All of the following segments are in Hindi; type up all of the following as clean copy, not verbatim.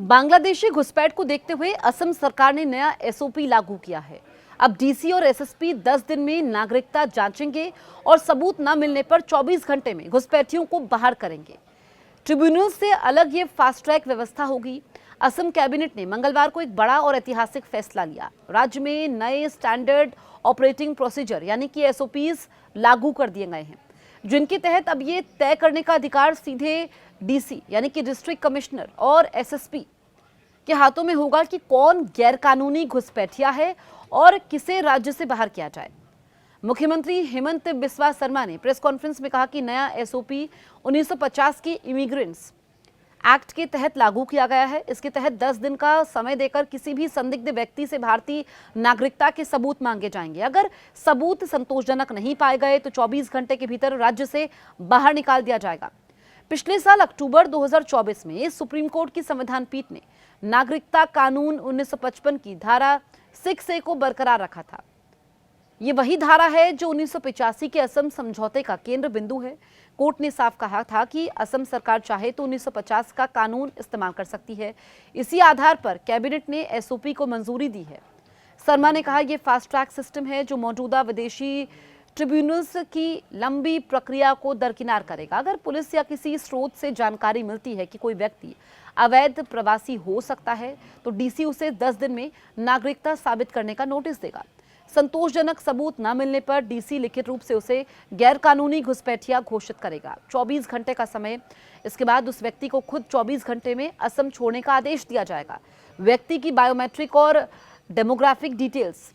बांग्लादेशी घुसपैठ को देखते हुए असम सरकार ने नया एसओपी लागू किया है। अब डीसी और एसएसपी 10 दिन में नागरिकता जांचेंगे और सबूत न मिलने पर 24 घंटे में घुसपैठियों को बाहर करेंगे। ट्रिब्यूनल से अलग ये फास्ट ट्रैक व्यवस्था होगी। असम कैबिनेट ने मंगलवार को एक बड़ा और ऐतिहासिक फैसला लिया। राज्य में नए स्टैंडर्ड ऑपरेटिंग प्रोसीजर यानी कि एसओपीज लागू कर दिए गए हैं, जिनके तहत अब ये तय करने का अधिकार सीधे डीसी यानी कि डिस्ट्रिक्ट कमिश्नर और एसएसपी के हाथों में होगा कि कौन गैरकानूनी घुसपैठिया है और किसे राज्य से बाहर किया जाए। मुख्यमंत्री हेमंत बिस्वा शर्मा ने प्रेस कॉन्फ्रेंस में कहा कि नया एसओपी 1950 के इमिग्रेंट्स एक्ट के तहत लागू किया गया है। इसके तहत 10 दिन का समय देकर किसी भी संदिग्ध व्यक्ति से भारतीय नागरिकता के सबूत मांगे जाएंगे। अगर सबूत संतोषजनक नहीं पाए गए तो 24 घंटे के भीतर राज्य से बाहर निकाल दिया जाएगा। पिछले साल अक्टूबर 2024 में सुप्रीम कोर्ट की संविधान पीठ ने नागरिकता कानून 1955 की धारा 6A को बरकरार रखा था। ये वही धारा है जो 1985 के असम समझौते का केंद्र बिंदु है। कोर्ट ने साफ कहा था कि असम सरकार चाहे तो 1950 का कानून इस्तेमाल कर सकती है। इसी आधार पर कैबिनेट ने एसओपी को मंजूरी दी है। शर्मा ने कहा यह फास्ट ट्रैक सिस्टम है जो मौजूदा विदेशी ट्रिब्यूनल्स की लंबी प्रक्रिया को दरकिनार करेगा। अगर पुलिस या किसी स्रोत से जानकारी मिलती है कि कोई व्यक्ति अवैध प्रवासी हो सकता है तो डीसी उसे 10 दिन में नागरिकता साबित करने का नोटिस देगा। संतोषजनक सबूत न मिलने पर डीसी लिखित रूप से उसे गैरकानूनी घुसपैठिया घोषित करेगा। 24 घंटे का समय। इसके बाद उस व्यक्ति को खुद 24 घंटे में असम छोड़ने का आदेश दिया जाएगा। व्यक्ति की बायोमेट्रिक और डेमोग्राफिक डिटेल्स,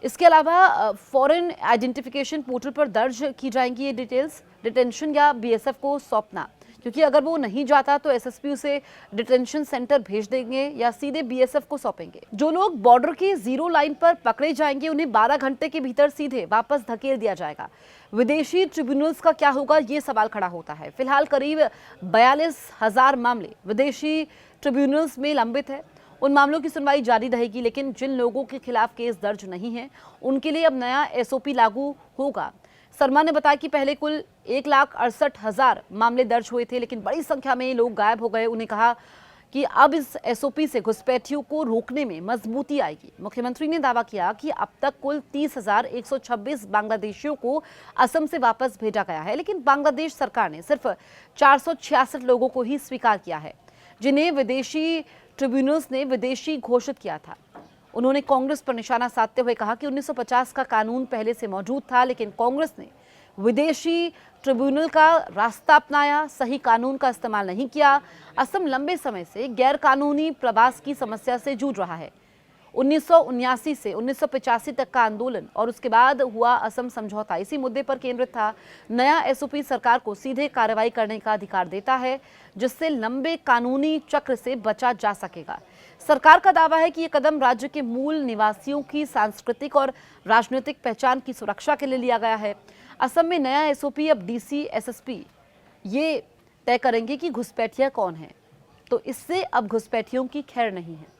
इसके अलावा फॉरेन आइडेंटिफिकेशन पोर्टल पर दर्ज की जाएंगी ये डिटेल्स। डिटेंशन या बीएसएफ को सौंपना, क्योंकि अगर वो नहीं जाता तो एसएसपी उसे डिटेंशन सेंटर भेज देंगे या सीधे बीएसएफ को सौंपेंगे। जो लोग बॉर्डर की जीरो लाइन पर पकड़े जाएंगे उन्हें 12 घंटे के भीतर सीधे वापस धकेल दिया जाएगा। विदेशी ट्रिब्यूनल्स का क्या होगा, ये सवाल खड़ा होता है। फिलहाल करीब 42,000 मामले विदेशी ट्रिब्यूनल्स में लंबित है। उन मामलों की सुनवाई जारी रहेगी, लेकिन जिन लोगों के खिलाफ केस दर्ज नहीं है उनके लिए अब नया एसओपी लागू होगा। शर्मा ने बताया कि पहले कुल 1,68,000 मामले दर्ज हुए थे, लेकिन बड़ी संख्या में लोग गायब हो गए। उन्हें कहा कि अब इस एसओपी से घुसपैठियों को रोकने में मजबूती आएगी। मुख्यमंत्री ने दावा किया कि अब तक कुल 30,126 बांग्लादेशियों को असम से वापस भेजा गया है, लेकिन बांग्लादेश सरकार ने सिर्फ 466 लोगों को ही स्वीकार किया है, जिन्हें विदेशी ट्रिब्यूनल्स ने विदेशी घोषित किया था। उन्होंने कांग्रेस पर निशाना साधते हुए कहा कि 1950 का कानून पहले से मौजूद था, लेकिन कांग्रेस ने विदेशी ट्रिब्यूनल का रास्ता अपनाया, सही कानून का इस्तेमाल नहीं किया। असम लंबे समय से गैरकानूनी प्रवास की समस्या से जूझ रहा है। 1979 से 1985 तक का आंदोलन और उसके बाद हुआ असम समझौता इसी मुद्दे पर केंद्रित था। नया एसओपी सरकार को सीधे कार्रवाई करने का अधिकार देता है, जिससे लंबे कानूनी चक्र से बचा जा सकेगा। सरकार का दावा है कि यह कदम राज्य के मूल निवासियों की सांस्कृतिक और राजनीतिक पहचान की सुरक्षा के लिए लिया गया है। असम में नया एसओपी अब डीसी, एसएसपी ये तय करेंगे कि घुसपैठिया कौन है, तो इससे अब घुसपैठियों की खैर नहीं है।